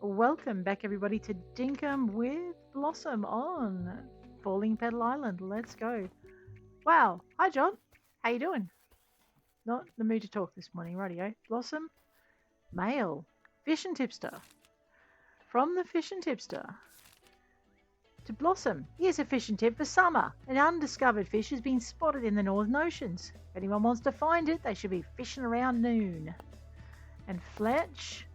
Welcome back everybody to Dinkum with Blossom on Falling Petal Island. Let's go. Wow. Hi John. How you doing? Not in the mood to talk this morning, rightio. Blossom, mail. Fishin Tipster. From the Fishin Tipster to Blossom. Here's a fishing tip for summer. An undiscovered fish has been spotted in the Northern Oceans. If anyone wants to find it, they should be fishing around noon. And Fletch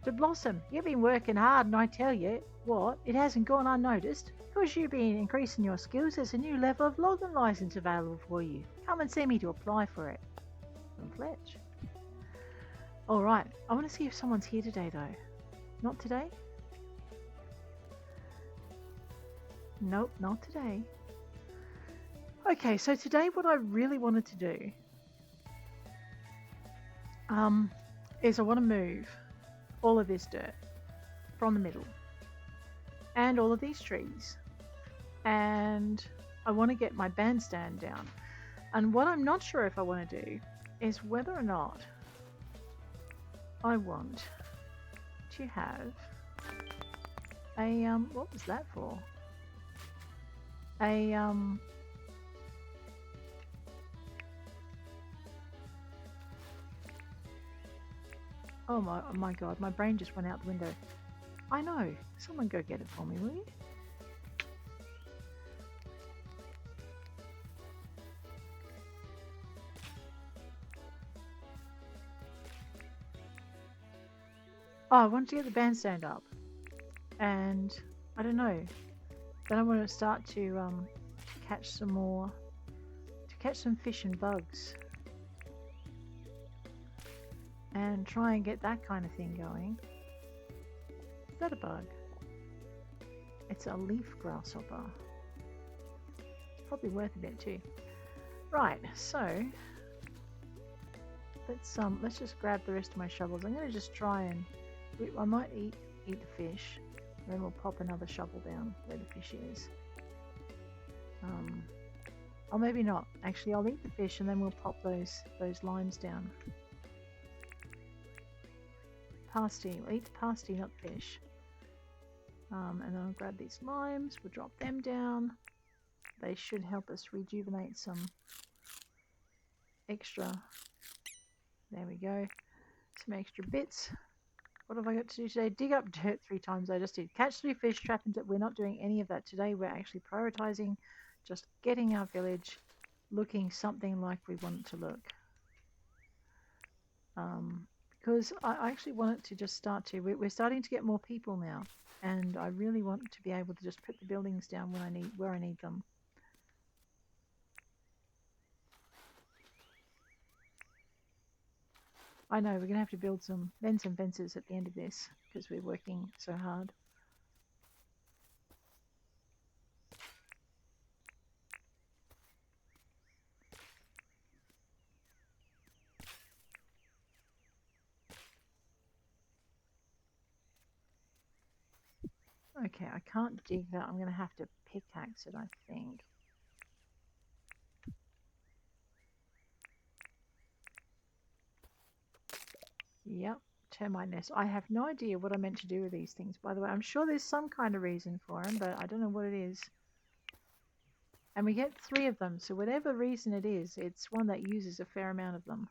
to Blossom. You've been working hard, and I tell you what, it hasn't gone unnoticed. Because you've been increasing your skills, there's a new level of logging license available for you. Come and see me to apply for it. From Fletch. Alright, I want to see if someone's here today though. Not today? Nope, not today. Okay, so today what I really wanted to do is I want to move all of this dirt from the middle and all of these trees, and I want to get my bandstand down. And what I'm not sure if I want to do is whether or not I want to have a what was that for? A oh my god, my brain just went out the window. I know. Someone go get it for me, will you? Oh, I wanted to get the bandstand up. And I don't know. Then I want to start to catch some more, to catch some fish and bugs. And try and get that kind of thing going. Is that a bug? It's a leaf grasshopper. It's probably worth a bit too. Right, so let's just grab the rest of my shovels. I'm gonna just try and I might eat the fish, then we'll pop another shovel down where the fish is. Or maybe not. Actually, I'll eat the fish and then we'll pop those limes down. Pasty. We'll eat the pasty, not the fish. And then I'll grab these limes. We'll drop them down. They should help us rejuvenate some extra. There we go. Some extra bits. What have I got to do today? Dig up dirt 3 times. I just did. Catch 3 fish, trap into. We're not doing any of that today. We're actually prioritizing just getting our village looking something like we want it to look. Because I actually want it to just start to. We're starting to get more people now, and I really want to be able to just put the buildings down where I need them. I know we're gonna have to build some fences at the end of this because we're working so hard. Okay, I can't dig that. I'm going to have to pickaxe it, I think. Yep, termite nest. I have no idea what I meant to do with these things, by the way. I'm sure there's some kind of reason for them, but I don't know what it is. And we get 3 of them, so whatever reason it is, it's one that uses a fair amount of them.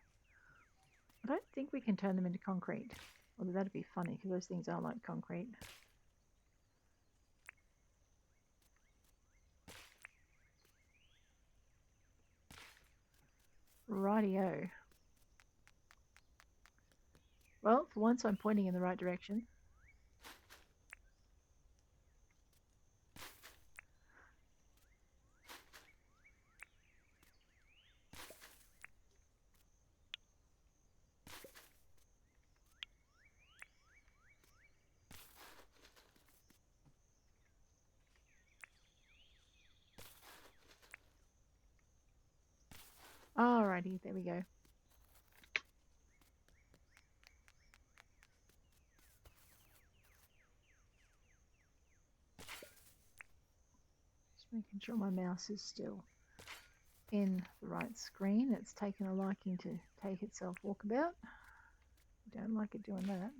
I don't think we can turn them into concrete. Although that'd be funny, because those things are like concrete. Rightio. Well, for once I'm pointing in the right direction. Alrighty, there we go. Just making sure my mouse is still in the right screen. It's taken a liking to take itself walkabout. Don't like it doing that.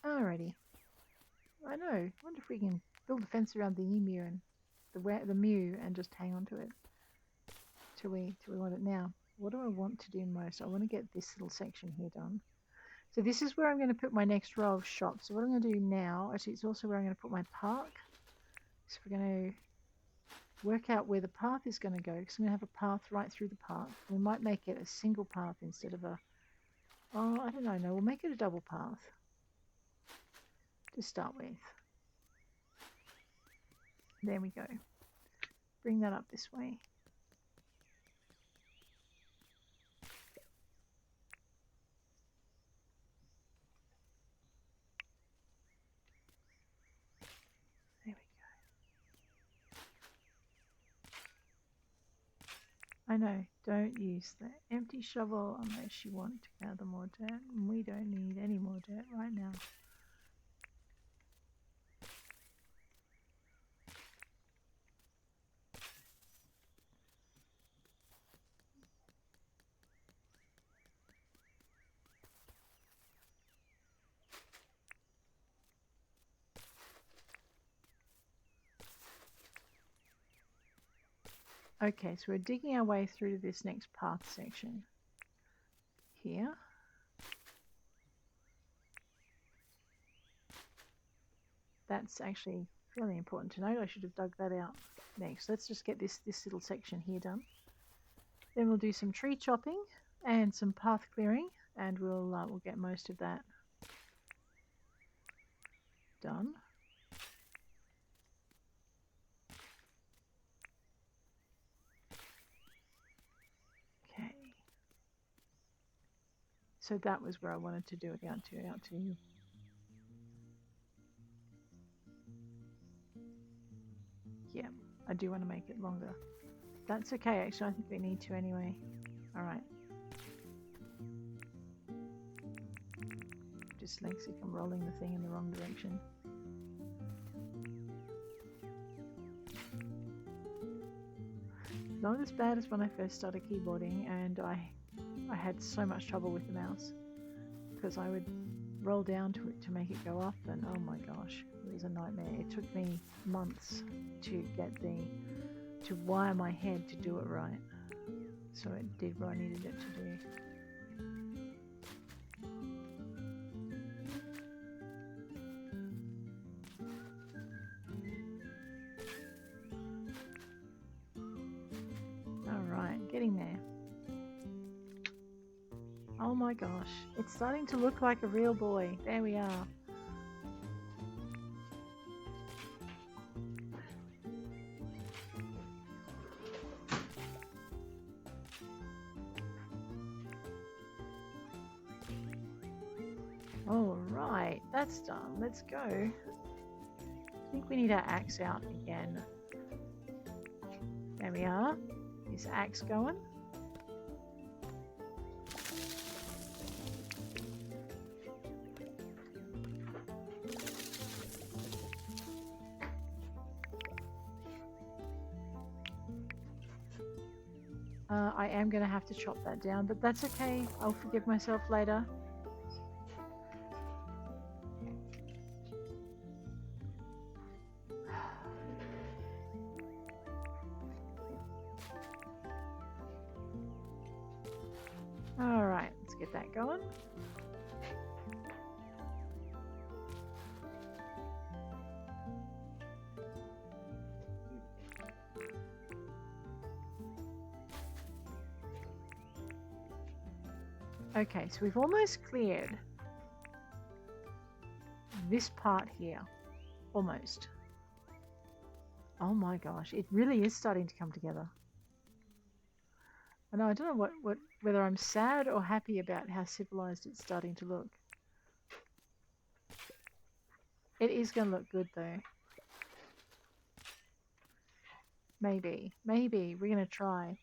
Alrighty. I know. I wonder if we can build a fence around the emu and the mew and just hang on to it till we want it. Now, what do I want to do most? I want to get this little section here done. So this is where I'm going to put my next row of shops. So what I'm going to do now, actually it's also where I'm going to put my park. So we're going to work out where the path is going to go, because I'm going to have a path right through the park. We might make it a single path instead of a, oh, I don't know, no, we'll make it a double path to start with. There we go. Bring that up this way. There we go. I know, don't use the empty shovel unless you want to gather more dirt. And we don't need any more dirt right now. Okay, so we're digging our way through to this next path section here. That's actually fairly important to note. I should have dug that out next. Let's just get this little section here done. Then we'll do some tree chopping and some path clearing, and we'll get most of that done. Okay. So that was where I wanted to do it out to. Yeah, I do want to make it longer. That's okay, actually, I think we need to anyway. Alright. Dyslexic, I'm rolling the thing in the wrong direction. Not as bad as when I first started keyboarding, and I had so much trouble with the mouse because I would roll down to it to make it go up, and oh my gosh, it was a nightmare. It took me months to get to wire my head to do it right, so it did what I needed it to do. Alright, getting there. Oh my gosh, it's starting to look like a real boy. There we are. Alright, that's done. Let's go. I think we need our axe out again. There we are. Is axe going? I am going to have to chop that down, but that's okay. I'll forgive myself later. Alright, let's get that going. Okay, so we've almost cleared this part here. Almost. Oh my gosh, it really is starting to come together. I know, I don't know whether I'm sad or happy about how civilized it's starting to look. It is going to look good though. Maybe. We're going to try.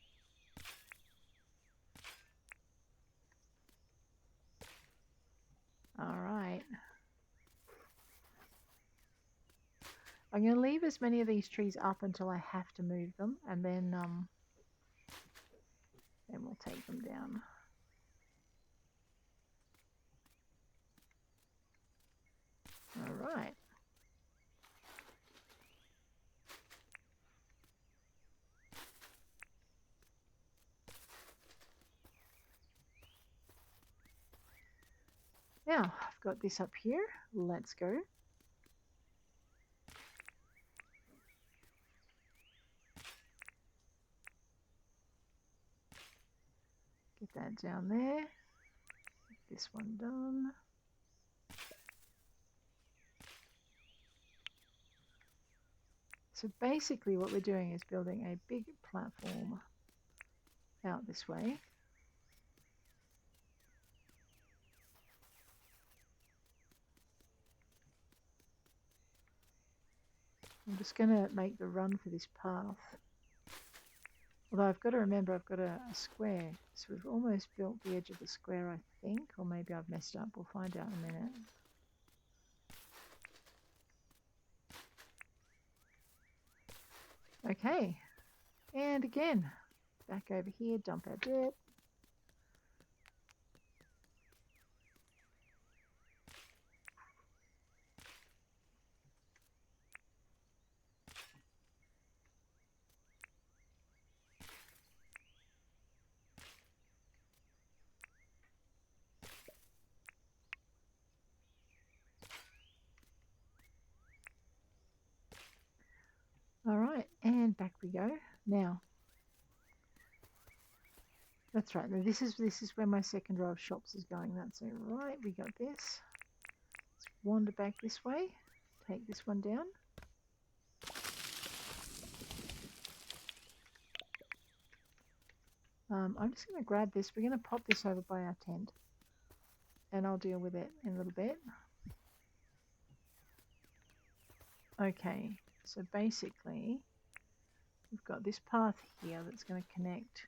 I'm going to leave as many of these trees up until I have to move them, and then we'll take them down. All right. Now, I've got this up here. Let's go. Get that down there. Get this one done. So basically what we're doing is building a big platform out this way. I'm just going to make the run for this path. Although I've got to remember I've got a square. So we've almost built the edge of the square, I think. Or maybe I've messed up. We'll find out in a minute. Okay. And again, back over here, dump our dirt. All right, and back we go. Now, that's right. Now this is where my second row of shops is going. That's all right. We got this. Let's wander back this way. Take this one down. I'm just going to grab this. We're going to pop this over by our tent, and I'll deal with it in a little bit. Okay, so basically we've got this path here that's going to connect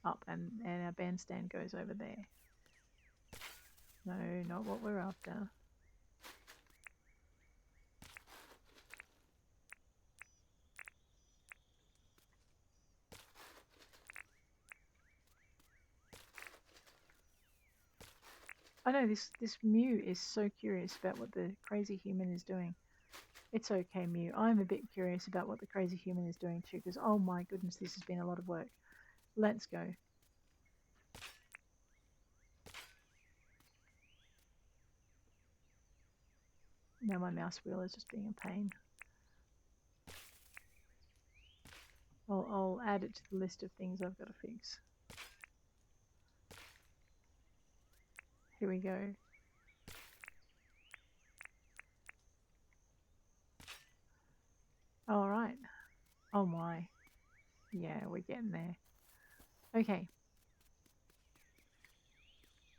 up, and our bandstand goes over there. No, not what we're after. I know this Mew is so curious about what the crazy human is doing. It's okay, Mew. I'm a bit curious about what the crazy human is doing too, because oh my goodness, this has been a lot of work. Let's go. Now my mouse wheel is just being a pain. I'll add it to the list of things I've got to fix. Here we go. All right. Oh my. Yeah, we're getting there. Okay.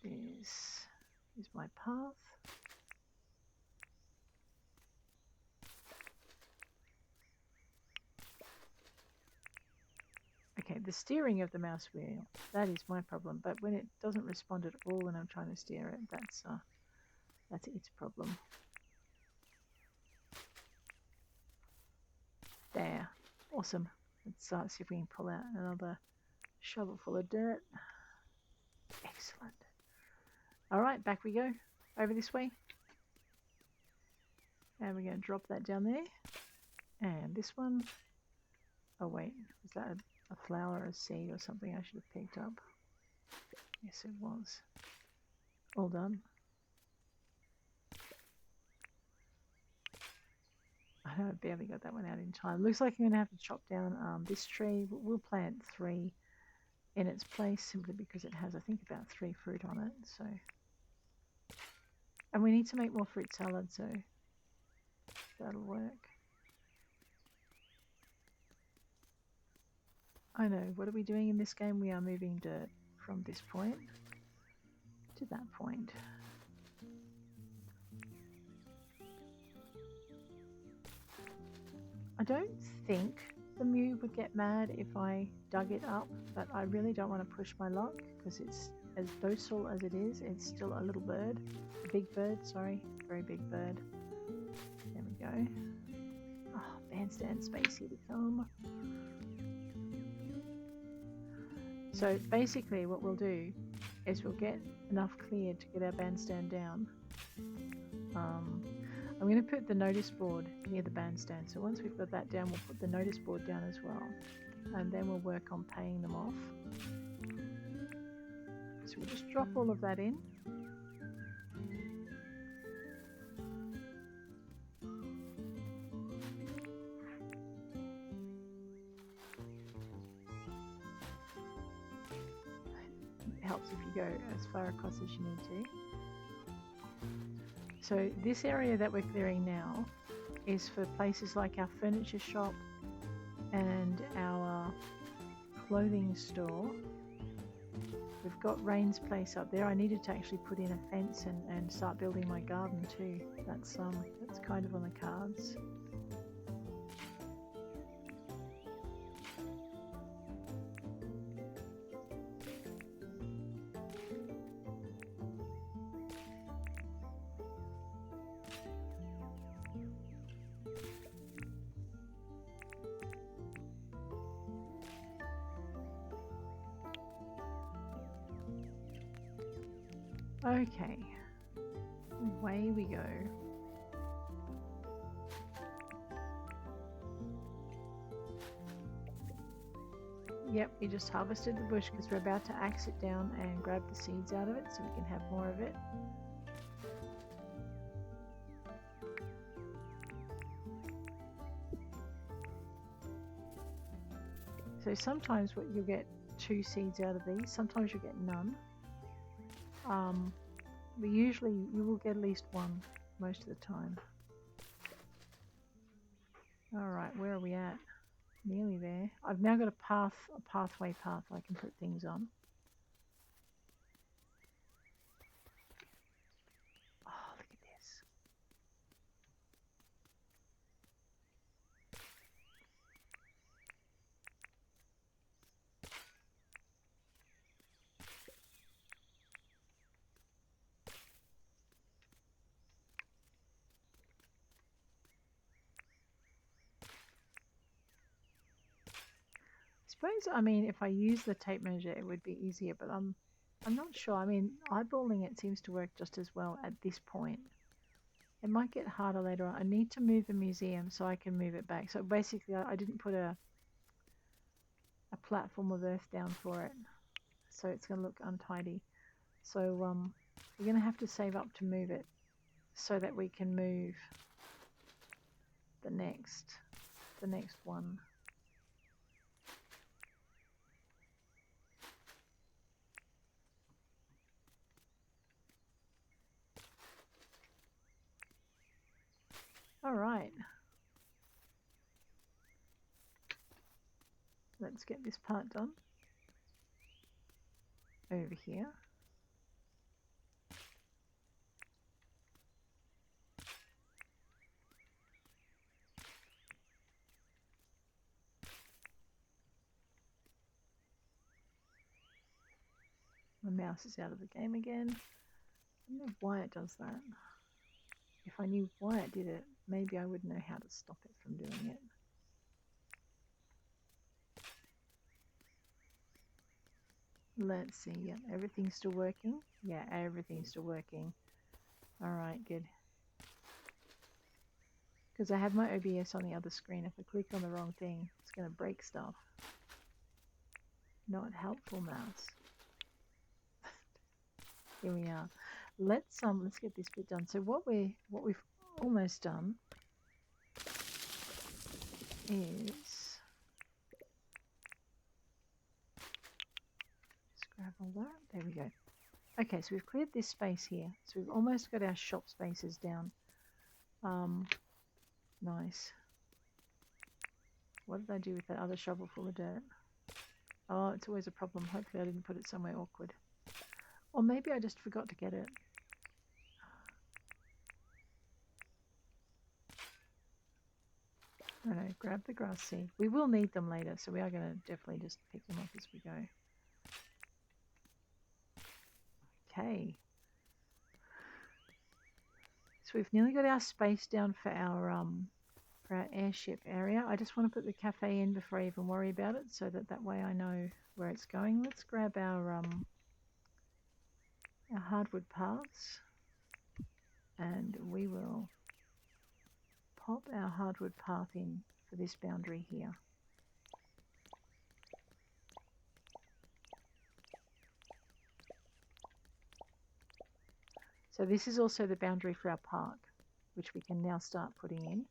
This is my path. Okay, the steering of the mouse wheel, that is my problem. But when it doesn't respond at all when I'm trying to steer it, that's its problem. There. Awesome. Let's see if we can pull out another shovel full of dirt. Excellent. All right, back we go. Over this way. And we're going to drop that down there. And this one. Oh wait, was that a flower or a seed or something I should have picked up? Yes, it was. All done. I know I barely got that one out in time. Looks like I'm going to have to chop down this tree. We'll plant 3 in its place simply because it has, I think, about 3 fruit on it. So, and we need to make more fruit salad, so that'll work. I know, what are we doing in this game? We are moving dirt from this point to that point. I don't think the Mew would get mad if I dug it up, but I really don't want to push my luck because it's as docile as it is. It's still a little bird. A big bird, sorry. Very big bird. There we go. Oh, bandstand space here to come. So basically what we'll do is we'll get enough cleared to get our bandstand down. I'm going to put the notice board near the bandstand. So once we've got that down, we'll put the notice board down as well. And then we'll work on paying them off. So we'll just drop all of that in. It helps if you go as far across as you need to. So this area that we're clearing now is for places like our furniture shop and our clothing store. We've got Rain's place up there. I needed to actually put in a fence and start building my garden too. That's kind of on the cards. Okay, away we go. Yep, we just harvested the bush because we're about to axe it down and grab the seeds out of it so we can have more of it. So sometimes you'll get 2 seeds out of these, sometimes you'll get none. But usually you will get at least 1 most of the time. Alright, where are we at? Nearly there. I've now got a pathway path I can put things on. Oh, look at this. I mean, if I use the tape measure, it would be easier, but I'm not sure. I mean, eyeballing it seems to work just as well at this point. It might get harder later on. I need to move the museum so I can move it back. So basically, I didn't put a platform of earth down for it, so it's going to look untidy. So we're going to have to save up to move it so that we can move the next one. All right. Let's get this part done. Over here. My mouse is out of the game again. I don't know why it does that. If I knew why it did it, maybe I would know how to stop it from doing it. Let's see. Yeah, everything's still working. Yeah, everything's still working. Alright, good. Because I have my OBS on the other screen. If I click on the wrong thing, it's going to break stuff. Not helpful, mouse. Here we are. Let's get this bit done. So what we've almost done is just grab all that. There we go. Okay, so we've cleared this space here. So we've almost got our shop spaces down. Nice. What did I do with that other shovel full of dirt? Oh, it's always a problem. Hopefully I didn't put it somewhere awkward. Or maybe I just forgot to get it. No, grab the grass seed. We will need them later, so we are going to definitely just pick them up as we go. Okay. So we've nearly got our space down for our for our airship area. I just want to put the cafe in before I even worry about it, so that way I know where it's going. Let's grab our hardwood paths, and we will pop our hardwood path in for this boundary here. So this is also the boundary for our park, which we can now start putting in.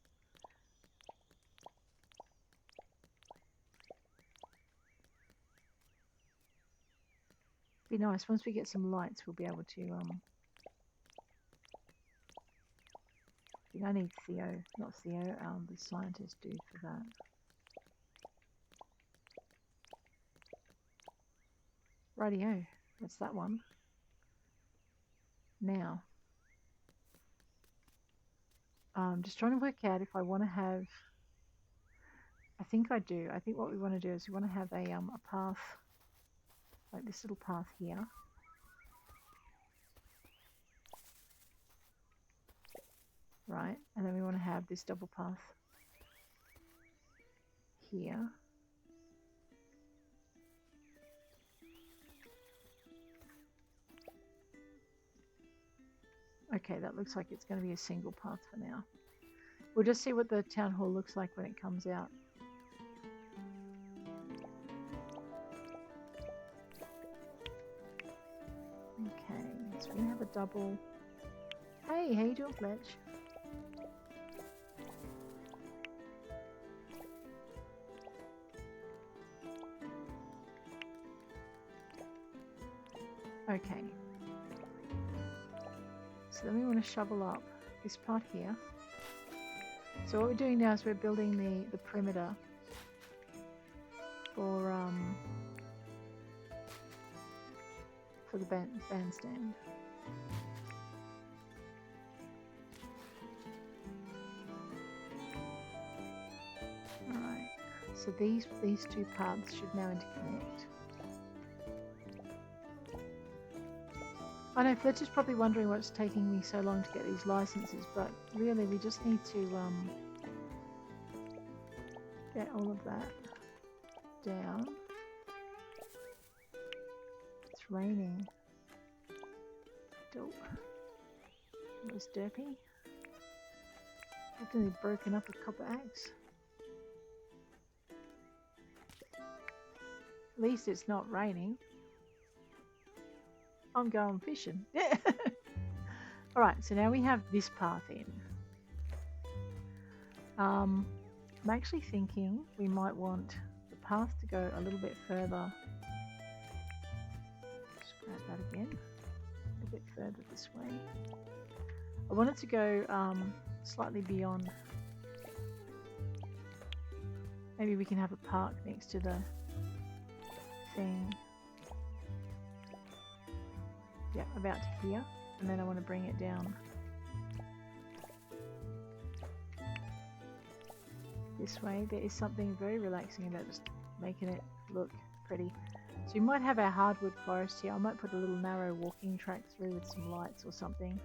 Be nice, once we get some lights, we'll be able to, I think I need Theo, not Theo, the scientist dude for that. Rightio, that's that one. Now, I'm just trying to work out if I want to have, I think I do. I think what we want to do is we want to have a path, like this little path here. Right, and then we want to have this double path here. Okay, that looks like it's going to be a single path for now. We'll just see what the town hall looks like when it comes out. Okay, so we have a double. Hey, how you doing, Fletch? Okay. So then we want to shovel up this part here. So what we're doing now is we're building the perimeter for the bandstand. All right. So these two paths should now interconnect. I know Fletch is probably wondering what's taking me so long to get these licenses, but really we just need to get all of that down. It's raining. Dope. It was derpy. Definitely broken up a copper axe. At least it's not raining. I'm going fishing. Yeah. Alright, so now we have this path in. I'm actually thinking we might want the path to go a little bit further. Just grab that again. A little bit further this way. I want it to go slightly beyond. Maybe we can have a park next to the thing. Yeah, about here, and then I want to bring it down this way. There is something very relaxing about just making it look pretty. So we might have our hardwood forest here. I might put a little narrow walking track through with some lights or something.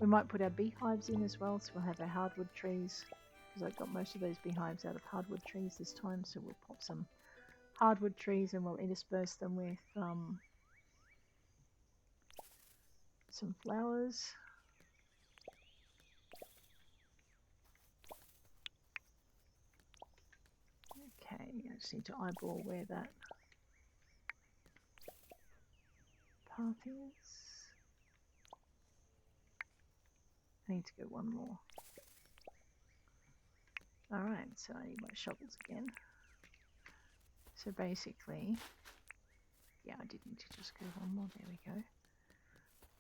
We might put our beehives in as well, so we'll have our hardwood trees, because I got most of those beehives out of hardwood trees this time, so we'll pop some hardwood trees and we'll intersperse them with some flowers. Okay, I just need to eyeball where that path is. I need to go one more. Alright, so I need my shovels again. So basically, yeah, I did need to just go one more. There we go.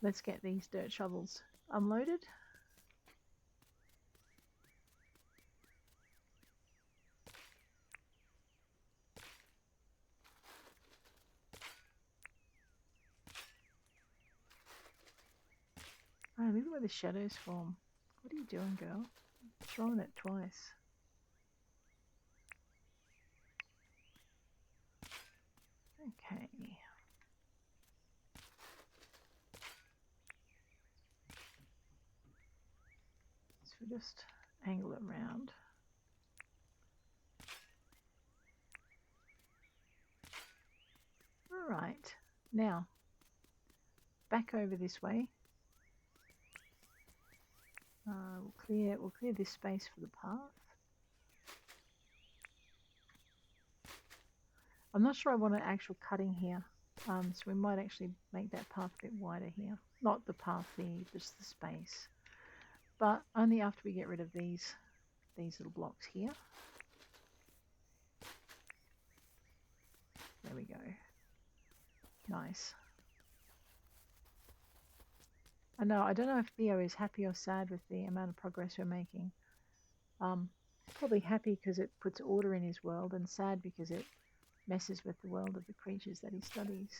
Let's get these dirt shovels unloaded. Oh, look at where the shadows form. What are you doing, girl? I'm throwing it twice. Okay. just angle it round. Alright, now back over this way. We'll clear this space for the path. I'm not sure I want an actual cutting here, so we might actually make that path a bit wider here. Not the path, just the space, but only after we get rid of these little blocks here. There we go. Nice. I don't know if Theo is happy or sad with the amount of progress we're making. Probably happy because it puts order in his world, and sad because it messes with the world of the creatures that he studies.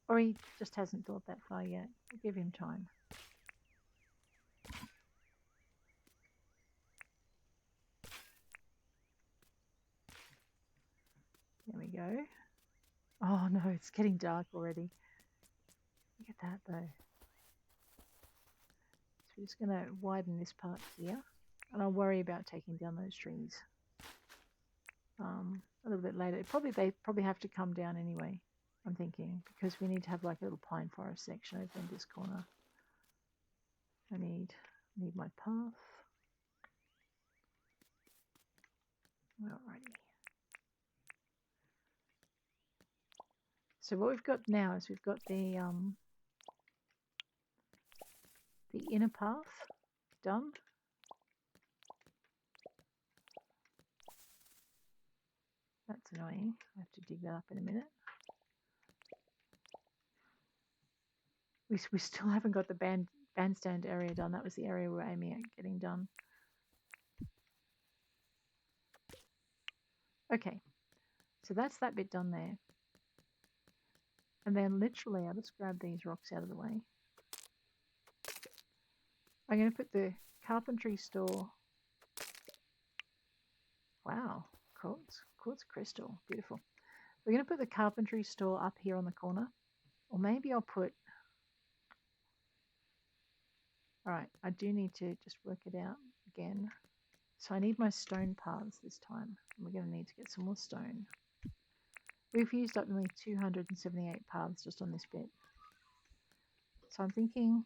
Or he just hasn't thought that far yet. We'll give him time. There we go. Oh no, it's getting dark already. Look at that though. So we're just going to widen this part here. And I'll worry about taking down those trees a little bit later. They probably have to come down anyway, I'm thinking, because we need to have like a little pine forest section over in this corner. I need my path. Alrighty. So what we've got now is we've got the inner path done. That's annoying. I have to dig that up in a minute. We still haven't got the bandstand area done. That was the area we were aiming at getting done. Okay, so that's that bit done there. And then literally I'll just grab these rocks out of the way. I'm going to put the carpentry store. Wow, quartz crystal, beautiful. We're going to put the carpentry store up here on the corner. Or maybe I'll put... Alright, I do need to just work it out again. So I need my stone paths this time. We're going to need to get some more stone. We've used up nearly 278 paths just on this bit. So I'm thinking...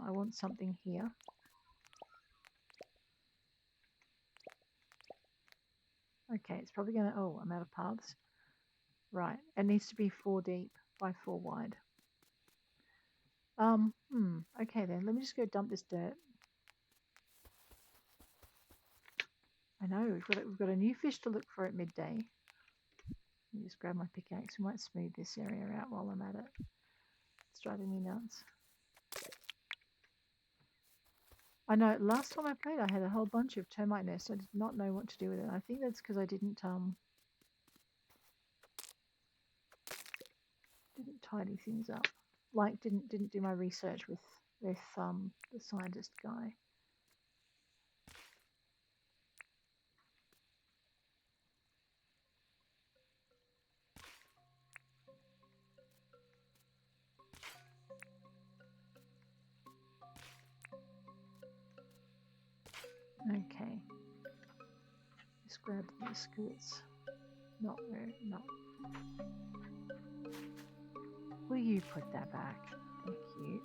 I want something here. Okay, it's probably going to... Oh, I'm out of paths. Right, it needs to be 4 deep by 4 wide. Okay then, let me just go dump this dirt. I know, we've got a new fish to look for at midday. Let me just grab my pickaxe. We might smooth this area out while I'm at it. It's driving me nuts. I know, last time I played I had a whole bunch of termite nests. I did not know what to do with it. I think that's because I didn't tidy things up. Like didn't do my research with the scientist guy. Okay. Just grab this because it's not where Will you put that back? Thank you.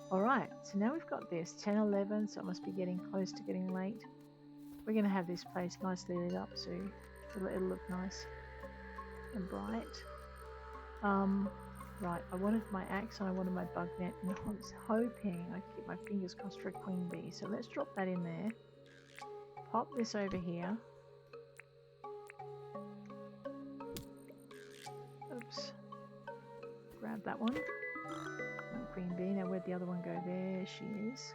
Alright, so now we've got this 10, 11, so it must be getting close to getting late. We're going to have this place nicely lit up, so it'll look nice and bright. Right, I wanted my axe and I wanted my bug net, and I was hoping I could get my fingers crossed for a queen bee. So let's drop that in there. Pop this over here. Oops. Grab that one. Queen bee. Now where'd the other one go? There she is.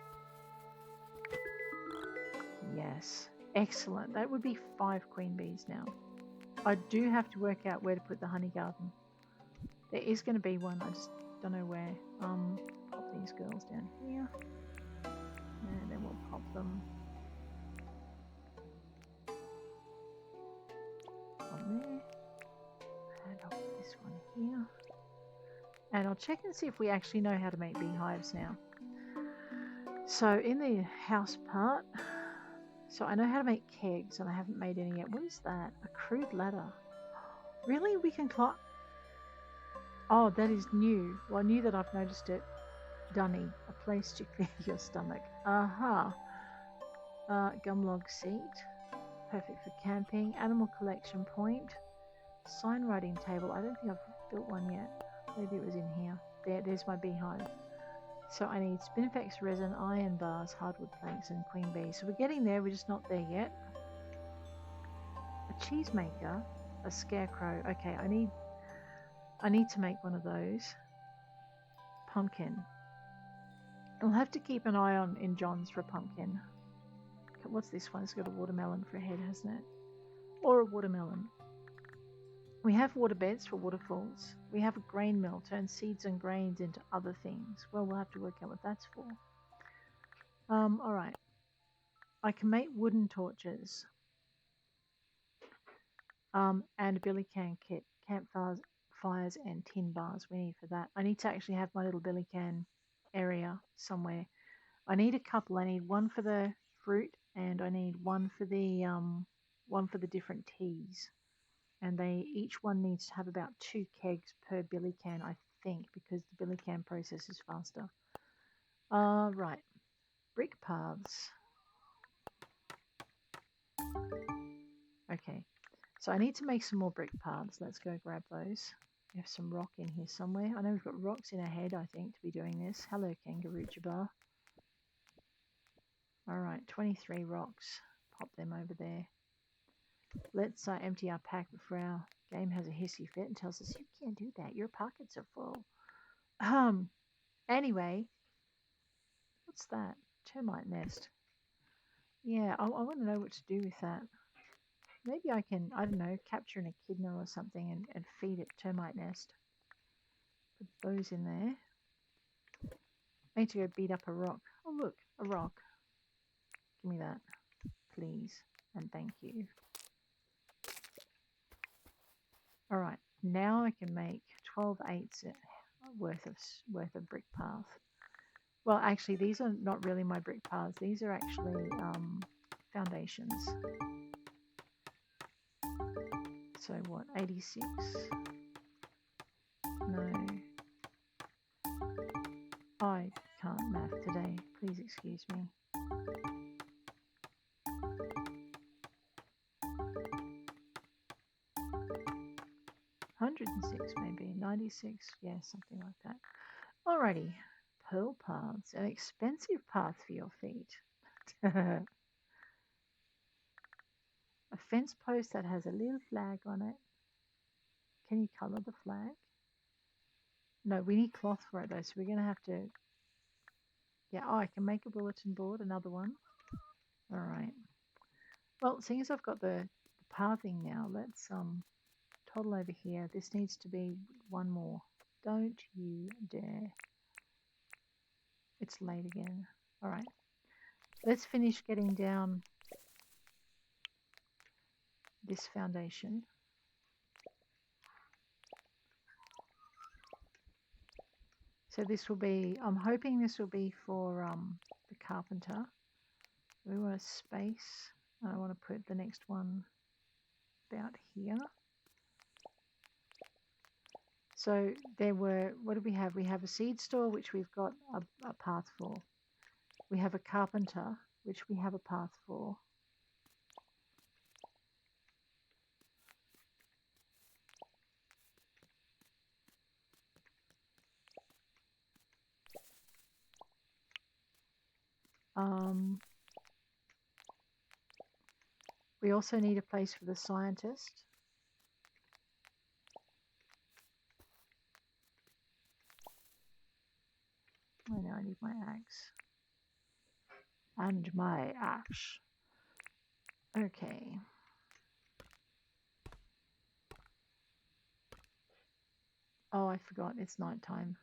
Yes. Excellent. That would be 5 queen bees now. I do have to work out where to put the honey garden. There is going to be one. I just don't know where. Pop these girls down here. And then we'll pop them on there. And I'll check and see if we actually know how to make beehives now. So in the house part, so I know how to make kegs and I haven't made any yet. What is that? A crude ladder. Really? We can climb? Oh, that is new. Well, new that I've noticed it. Dunny, a place to clear your stomach. Aha. Gumlog seat. Perfect for camping. Animal collection point. Sign writing table. I don't think I've built one yet. Maybe it was in here. There's my beehive. So I need Spinifex resin, iron bars, hardwood planks, and queen bee. So we're getting there, we're just not there yet. A cheese maker, a scarecrow. Okay, I need to make one of those. Pumpkin. I'll have to keep an eye on in John's for a pumpkin. What's this one? It's got a watermelon for a head, hasn't it? Or a watermelon. We have water beds for waterfalls. We have a grain mill, turns seeds and grains into other things. Well, we'll have to work out what that's for. Alright. I can make wooden torches. And a billy can kit. Campfires and tin bars we need for that. I need to actually have my little billy can area somewhere. I need a couple. I need one for the fruit and I need one for the different teas. And each one needs to have about 2 kegs per billy can, I think, because the billy can process is faster. Right. Brick paths. Okay. So I need to make some more brick paths. Let's go grab those. We have some rock in here somewhere. I know we've got rocks in our head, I think, to be doing this. Hello, kangaroo jabbar. Alright, 23 rocks. Pop them over there. Let's empty our pack before our game has a hissy fit and tells us, you can't do that, your pockets are full. Anyway, what's that? Termite nest. Yeah, I want to know what to do with that. Maybe I can, I don't know, capture an echidna or something and feed it termite nest. Put those in there. I need to go beat up a rock. Oh look, a rock. Give me that, please, and thank you. Alright, now I can make 12/8 worth of brick path. Well, actually, these are not really my brick paths. These are actually foundations. So what, 86? No. I can't math today. Please excuse me. 106 maybe, 96, yeah, something like that. Alrighty, pearl paths, an expensive path for your feet. A fence post that has a little flag on it. Can you colour the flag? No, we need cloth for it though, so we're going to have to... Yeah, oh, I can make a bulletin board, another one. Alright. Well, seeing as I've got the pathing now, let's toddle over here. This needs to be one more. Don't you dare. It's late again. Alright. Let's finish getting down this foundation. So this will be, I'm hoping this will be for the carpenter. We want a space. I want to put the next one about here. So there were, what do we have? We have a seed store, which we've got a path for. We have a carpenter, which we have a path for. We also need a place for the scientist. Oh, now I need my axe. And my axe. Okay. Oh, I forgot. It's night time.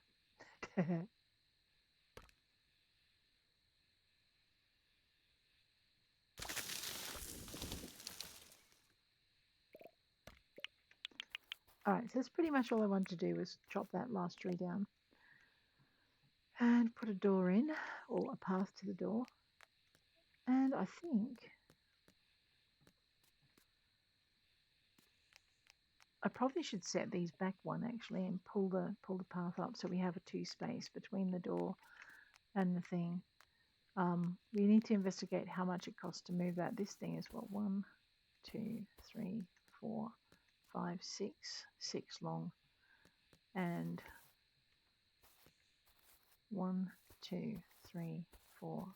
Alright, so that's pretty much all I wanted to do was chop that last tree down. And put a door in, or a path to the door. And I think I probably should set these back one actually and pull the path up so we have a 2 space between the door and the thing. We need to investigate how much it costs to move that. This thing is what, 1, 2, 3, 4, 5, 6 long, and 1, 2, 3, 4.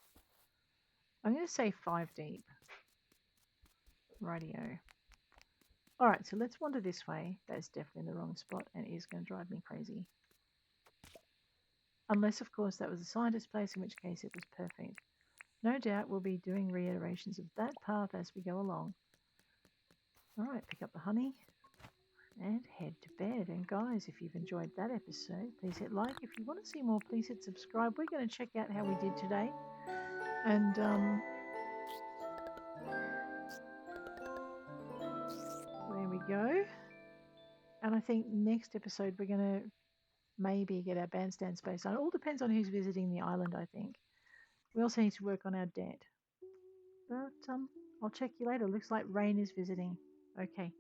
I'm going to say 5 deep. Rightio. Alright, so let's wander this way. That's definitely the wrong spot and it is going to drive me crazy. Unless, of course, that was a scientist's place, in which case it was perfect. No doubt we'll be doing reiterations of that path as we go along. Alright, pick up the honey and head to bed. And guys, if you've enjoyed that episode, please hit like. If you want to see more, please hit subscribe. We're going to check out how we did today. And there we go. And I think next episode we're going to maybe get our bandstand space on. It all depends on who's visiting the island, I think. We also need to work on our debt. But I'll check you later. Looks like Rain is visiting. Okay.